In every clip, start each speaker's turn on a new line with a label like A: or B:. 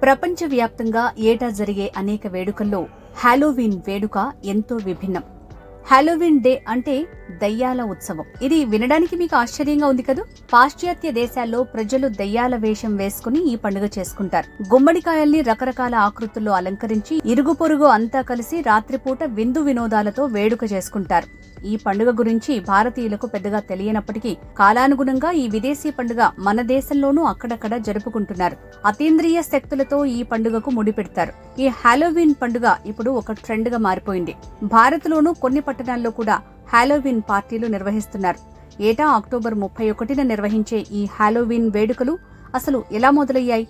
A: ప్రపంచవ్యాప్తంగా ఏటా జరిగే అనేక వేడుకల్లో హాలోవీన్ వేడుక ఎంతో విభిన్నం. హాలోవీన్ డే అంటే దయ్యాల ఉత్సవం. ఇది వినడానికి మీకు ఆశ్చర్యంగా ఉంది కదా? పాశ్చాత్య దేశాల్లో ప్రజలు దయ్యాల వేషం వేసుకుని ఈ పండుగ చేసుకుంటారు. గుమ్మడికాయల్ని రకరకాల ఆకృతుల్లో అలంకరించి ఇరుగు పొరుగు అంతా కలిసి రాత్రిపూట విందు వినోదాలతో వేడుక చేసుకుంటారు. ఈ పండుగ గురించి భారతీయులకు పెద్దగా తెలియనప్పటికీ కాలానుగుణంగా ఈ విదేశీ పండుగ మన దేశంలోనూ అక్కడక్కడ జరుపుకుంటున్నారు. అతీంద్రియ శక్తులతో ఈ పండుగకు ముడిపెడతారు. ఈ హాలోవీన్ పండుగ ఇప్పుడు ఒక ట్రెండ్ గా మారిపోయింది. భారత్లోనూ కొన్ని పట్టణాల్లో కూడా హాలోవీన్ పార్టీలు నిర్వహిస్తున్నారు. ఏటా అక్టోబర్ 31న నిర్వహించే ఈ హాలోవీన్ వేడుకలు అసలు ఎలా మొదలయ్యాయి,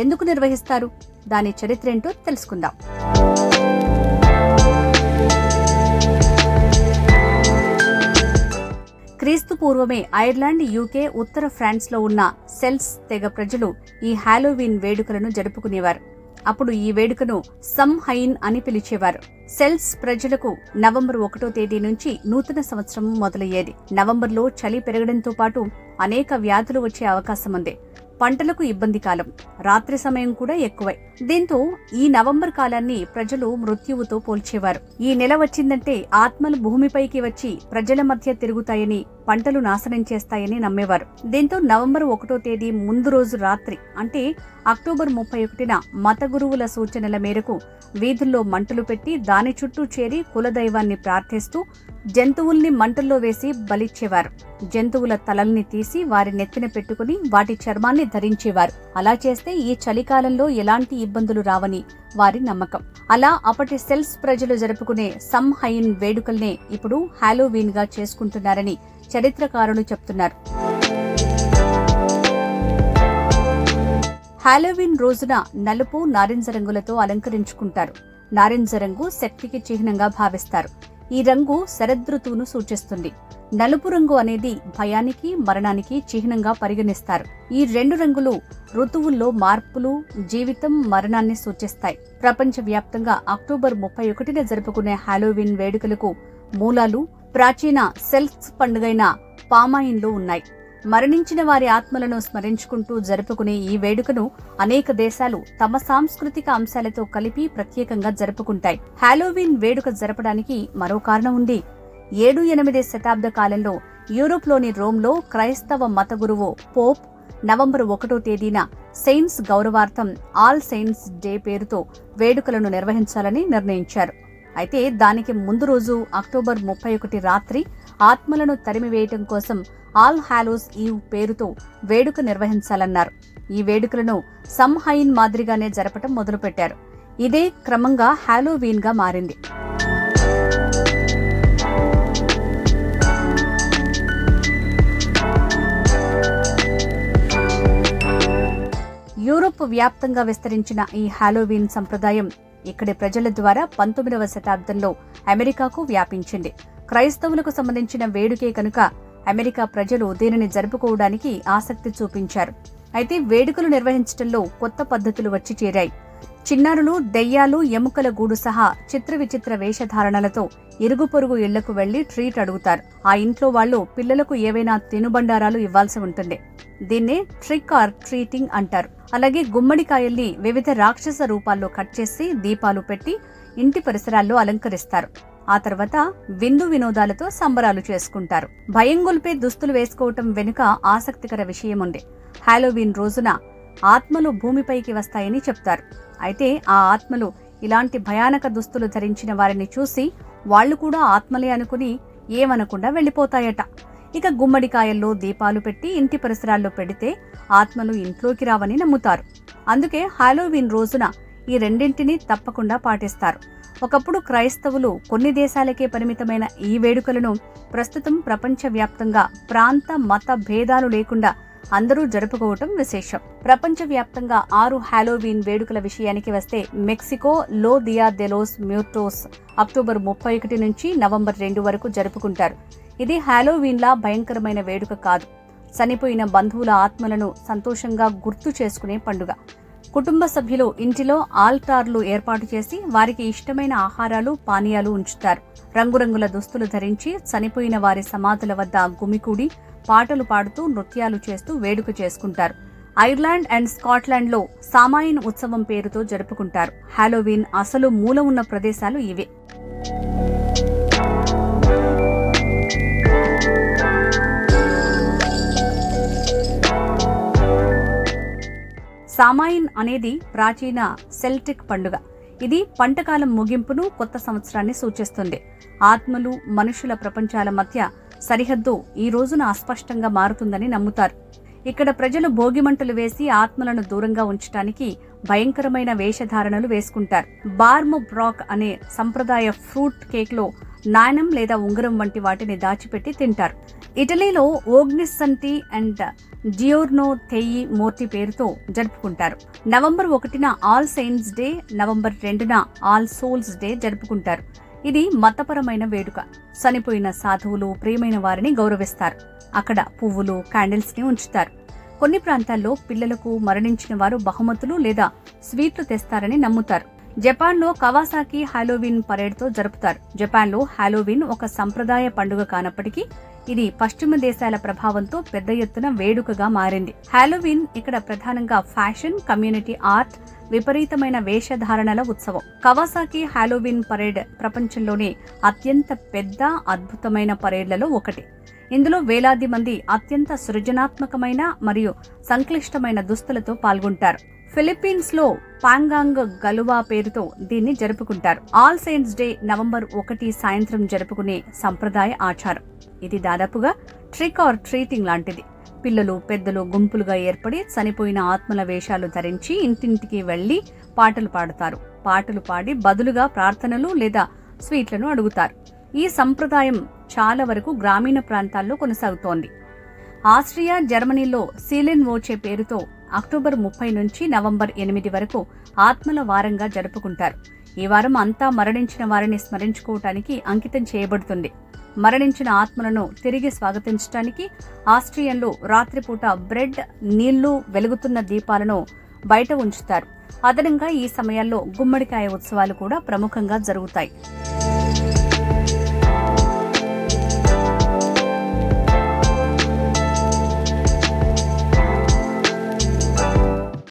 A: ఎందుకు నిర్వహిస్తారు, దాని చరిత్రేంటో తెలుసుకుందాం. క్రీస్తు పూర్వమే ఐర్లాండ్, యూకే, ఉత్తర ఫ్రాన్స్ లో ఉన్న సెల్ట్స్ తెగ ప్రజలు ఈ హాలోవీన్ వేడుకలను జరుపుకునేవారు. అప్పుడు ఈ వేడుకను సమ్హైన్ అని పిలిచేవారు. సెల్ట్స్ ప్రజలకు నవంబర్ 1వ తేదీ నుంచి నూతన సంవత్సరం మొదలయ్యేది. నవంబర్లో చలి పెరగడంతో పాటు అనేక వ్యాధులు వచ్చే అవకాశం ఉంది. పంటలకు ఇబ్బంది కాలం, రాత్రి సమయం కూడా ఎక్కువై. దీంతో ఈ నవంబర్ కాలాన్ని ప్రజలు మృత్యువుతో పోల్చేవారు. ఈ నెల వచ్చిందంటే ఆత్మలు భూమిపైకి వచ్చి ప్రజల మధ్య తిరుగుతాయని, పంటలు నాశనం చేస్తాయని నమ్మేవారు. దీంతో నవంబర్ 1వ తేదీ ముందు రోజు రాత్రి అంటే అక్టోబర్ 31న మత గురువుల సూచనల మేరకు వీధుల్లో మంటలు పెట్టి దాని చుట్టూ చేరి కులదైవాన్ని ప్రార్థిస్తూ జంతువుల్ని మంటల్లో వేసి బలిచ్చేవారు. జంతువుల తలల్ని తీసి వారి నెత్తిన పెట్టుకుని వాటి చర్మాన్ని ధరించేవారు. అలా చేస్తే ఈ చలికాలంలో ఎలాంటి ఇబ్బందులు రావని వారి నమ్మకం. అలా అప్పటి సెల్ట్స్ ప్రజలు జరుపుకునే సమ్హైన్ వేడుకల్నే ఇప్పుడు హాలోవీన్ గా చేసుకుంటున్నారని చరిత్రకారులు చెప్తున్నారు. హాలోవీన్ రోజున నలుపు, నారింజ రంగులతో అలంకరించుకుంటారు. నారింజ రంగు శక్తికి చిహ్నంగా భావిస్తారు. ఈ రంగు శరదృతువును సూచిస్తుంది. నలుపు రంగు అనేది భయానికి, మరణానికి చిహ్నంగా పరిగణిస్తారు. ఈ రెండు రంగులు ఋతువుల్లో మార్పులు, జీవితం, మరణాన్ని సూచిస్తాయి. ప్రపంచవ్యాప్తంగా అక్టోబర్ 31న జరుపుకునే హాలోవీన్ వేడుకలకు మూలాలు ప్రాచీన సెల్ట్స్ పండుగైన పామాయిన్లో ఉన్నాయి. మరణించిన వారి ఆత్మలను స్మరించుకుంటూ జరుపుకునే ఈ వేడుకను అనేక దేశాలు తమ సాంస్కృతిక అంశాలతో కలిపి ప్రత్యేకంగా జరుపుకుంటాయి. హాలోవీన్ వేడుక జరపడానికి మరో కారణం ఉంది. 7-8 శతాబ్ద కాలంలో యూరోప్లోని రోమ్లో క్రైస్తవ మత గురువు పోప్ నవంబర్ 1వ తేదీన సెయింట్స్ గౌరవార్థం ఆల్ సెయింట్స్ డే పేరుతో వేడుకలను నిర్వహించాలని నిర్ణయించారు. అయితే దానికి ముందు రోజు అక్టోబర్ 31 రాత్రి ఆత్మలను తరిమివేయటం కోసం ఆల్ హాలోస్ ఈవ్ పేరుతో వేడుక నిర్వహించాలన్నారు. ఈ వేడుకలను సమ్హైన్ మాదిరిగానే జరపటం మొదలుపెట్టారు. ఇదే క్రమంగా హాలోవీన్ గా మారింది. యూరోప్ వ్యాప్తంగా విస్తరించిన ఈ హాలోవీన్ సంప్రదాయం ఇక్కడి ప్రజల ద్వారా 19వ శతాబ్దంలో అమెరికాకు వ్యాపించింది. క్రైస్తవులకు సంబంధించిన వేడుకే కనుక అమెరికా ప్రజలు దీనిని జరుపుకోవడానికి ఆసక్తి చూపించారు. అయితే వేడుకలు నిర్వహించడంలో కొత్త పద్ధతులు వచ్చి చేరాయి. చిన్నారులు దెయ్యాలు, ఎముకల గూడు సహా చిత్ర విచిత్ర వేషధారణలతో ఇరుగు పొరుగు ఇళ్లకు వెళ్లి ట్రీట్ అడుగుతారు. ఆ ఇంట్లో వాళ్లు పిల్లలకు ఏవైనా తినుబండారాలు ఇవ్వాల్సి ఉంటుంది. దీన్నే ట్రిక్ ఆర్ ట్రీటింగ్ అంటారు. అలాగే గుమ్మడికాయల్ని వివిధ రాక్షస రూపాల్లో కట్ చేసి దీపాలు పెట్టి ఇంటి పరిసరాల్లో అలంకరిస్తారు. ఆ తర్వాత విందు వినోదాలతో సంబరాలు చేసుకుంటారు. భయం గొల్పే దుస్తులు వేసుకోవటం వెనుక ఆసక్తికర విషయం ఉంది. హాలోవీన్ రోజున ఆత్మలు భూమిపైకి వస్తాయని చెప్తారు. అయితే ఆ ఆత్మలు ఇలాంటి భయానక దుస్తులు ధరించిన వారిని చూసి వాళ్లు కూడా ఆత్మలే అనుకుని ఏమనకుండా వెళ్లిపోతాయట. ఇక గుమ్మడికాయల్లో దీపాలు పెట్టి ఇంటి పరిసరాల్లో పెడితే ఆత్మలు ఇంట్లోకి రావని నమ్ముతారు. అందుకే హాలోవీన్ రోజున ఈ రెండింటినీ తప్పకుండా పాటిస్తారు. ఒకప్పుడు క్రైస్తవులు కొన్ని దేశాలకే పరిమితమైన ఈ వేడుకలను ప్రస్తుతం ప్రపంచవ్యాప్తంగా ప్రాంత మత భేదాలు లేకుండా అందరూ జరుపుకోవటం విశేషం. ప్రపంచవ్యాప్తంగా 6 హాలోవీన్ వేడుకల విషయానికి వస్తే మెక్సికో లో దియా దే లోస్ మ్యూర్టోస్ అక్టోబర్ 31 నుంచి నవంబర్ 2 వరకు జరుపుకుంటారు. ఇది హాలోవీన్లా భయంకరమైన వేడుక కాదు. చనిపోయిన బంధువుల ఆత్మలను సంతోషంగా గుర్తు చేసుకునే పండుగ. కుటుంబ సభ్యులు ఇంటిలో ఆల్టార్లు ఏర్పాటు చేసి వారికి ఇష్టమైన ఆహారాలు, పానీయాలు ఉంచుతారు. రంగురంగుల దుస్తులు ధరించి చనిపోయిన వారి సమాధుల వద్ద గుమికూడి పాటలు పాడుతూ నృత్యాలు చేస్తూ వేడుక చేసుకుంటారు. ఐర్లాండ్ అండ్ స్కాట్లాండ్ లో సామాయిన్ ఉత్సవం పేరుతో జరుపుకుంటారు. హాలోవీన్ అసలు మూల ఉన్న ప్రదేశాలు ఇవే. సామాయిన్ అనేది ప్రాచీన సెల్టిక్ పండుగ. ఇది పంటకాలం ముగింపును, కొత్త సంవత్సరాన్ని సూచిస్తుంది. ఆత్మలు, మనుషుల ప్రపంచాల మధ్య సరిహద్దు ఈ రోజున అస్పష్టంగా మారుతుందని నమ్ముతారు. ఇక్కడ ప్రజలు భోగిమంటలు వేసి ఆత్మలను దూరంగా ఉంచడానికి భయంకరమైన వేషధారణలు వేసుకుంటారు. బార్మ్ బ్రాక్ అనే సంప్రదాయ ఫ్రూట్ కేక్ లో నాణెం లేదా ఉంగరం వంటి వాటిని దాచిపెట్టి తింటారు. ఇటలీలో ఓగ్నిస్సంటి అండ్ జియోర్నో తెయి మోర్టి పేరుతో జరుపుకుంటారు. నవంబర్ 1న ఆల్ సెయింట్స్ డే, నవంబర్ 2న ఆల్ సోల్స్ డే జరుపుకుంటారు. ఇది మతపరమైన వేడుక. చనిపోయిన సాధువులు, ప్రియమైన వారిని గౌరవిస్తారు. అక్కడ పువ్వులు, క్యాండిల్స్ ని ఉంచుతారు. కొన్ని ప్రాంతాల్లో పిల్లలకు మరణించిన వారు బహుమతులు లేదా స్వీట్లు తెస్తారని నమ్ముతారు. జపాన్లో కవాసాకి హాలోవీన్ పరేడ్తో జరుపుతారు. జపాన్లో హాలోవీన్ ఒక సంప్రదాయ పండుగ కానప్పటికీ ఇది పశ్చిమ దేశాల ప్రభావంతో పెద్ద ఎత్తున వేడుకగా మారింది. హాలోవీన్ ఇక్కడ ప్రధానంగా ఫ్యాషన్, కమ్యూనిటీ ఆర్ట్, విపరీతమైన వేషధారణల ఉత్సవం. కవాసాకి హాలోవీన్ పరేడ్ ప్రపంచంలోనే అత్యంత పెద్ద, అద్భుతమైన పరేడ్లలో ఒకటి. ఇందులో వేలాది మంది అత్యంత సృజనాత్మకమైన మరియు సంక్లిష్టమైన దుస్తులతో పాల్గొంటారు. ఫిలిప్పీన్స్ లో పాంగాంగ్ గలువా పేరుతో దీన్ని జరుపుకుంటారు. ఆల్ సెయింట్స్ డే నవంబర్ 1 సాయంత్రం జరుపుకునే సంప్రదాయ ఆచారం. ఇది దాదాపుగా ట్రిక్ ఆర్ ట్రీటింగ్ లాంటిది. పిల్లలు, పెద్దలు గుంపులుగా ఏర్పడి చనిపోయిన ఆత్మల వేషాలు ధరించి ఇంటింటికి వెళ్లి పాటలు పాడతారు. పాటలు పాడి బదులుగా ప్రార్థనలు లేదా స్వీట్లను అడుగుతారు. ఈ సంప్రదాయం చాలా వరకు గ్రామీణ ప్రాంతాల్లో కొనసాగుతోంది. ఆస్ట్రియా, జర్మనీలో సీలెన్ వోచే పేరుతో అక్టోబర్ 30 నుంచి నవంబర్ 8 వరకు ఆత్మల వారంగా జరుపుకుంటారు. ఈ వారం అంతా మరణించిన వారిని స్మరించుకోవటానికి అంకితం చేయబడుతుంది. మరణించిన ఆత్మలను తిరిగి స్వాగతించడానికి ఆస్ట్రియన్లు రాత్రిపూట బ్రెడ్, నీళ్లు, వెలుగుతున్న దీపాలను బయట ఉంచుతారు. అదనంగా ఈ సమయాల్లో గుమ్మడికాయ ఉత్సవాలు కూడా ప్రముఖంగా జరుగుతాయి.